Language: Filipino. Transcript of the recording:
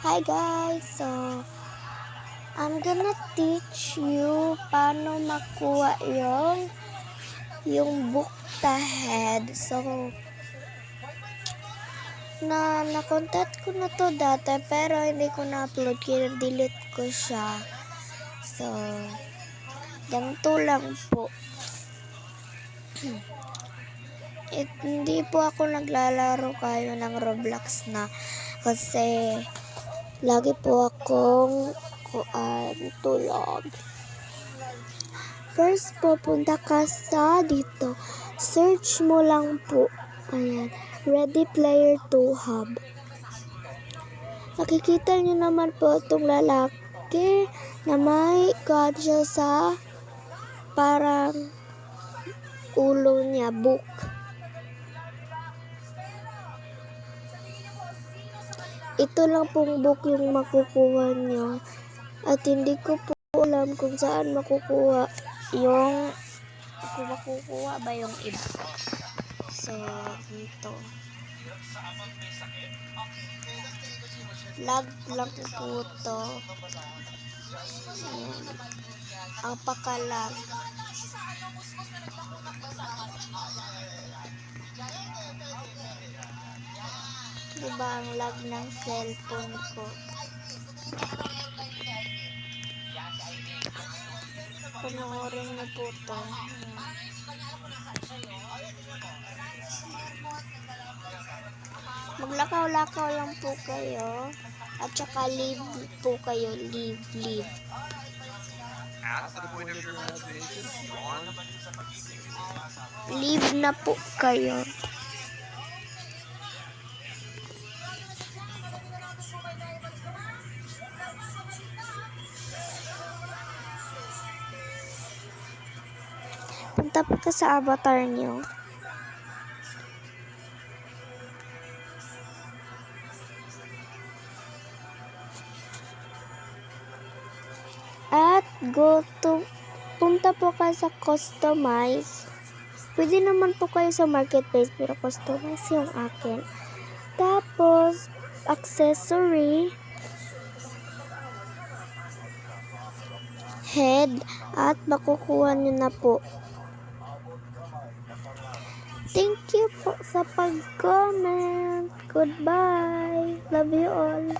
Hi guys, so I'm gonna teach you paano makuha yung book the head. So na-content ko na to dati pero hindi ko na-upload, kina-delete ko siya. So ganito lang po. Hindi po ako naglalaro kayo ng Roblox na kasi lagi po akong tulog. First, pupunta ka sa dito. Search mo lang po. Ayan. Ready Player 2 Hub. Nakikita nyo naman po itong lalaki na may gadget sa parang ulo niya, book. Ito lang pong book yung makukuha nyo. At hindi ko po alam kung saan makukuha ba yung iba. So, dito. Lag lang po to. Ayan. Ang pakalag. Diba ang lag ng cellphone ko? Panoorin niyo po to. Maglakaw-lakaw lang po kayo. At saka leave po kayo. Leave. Leave na po kayo. Punta po ka sa avatar nyo. At punta po ka sa customize. Pwede naman po kayo sa marketplace pero customize yung akin. Tapos, accessory, head, at makukuha nyo na po. Thank you po sa pag-comment. Goodbye. Love you all.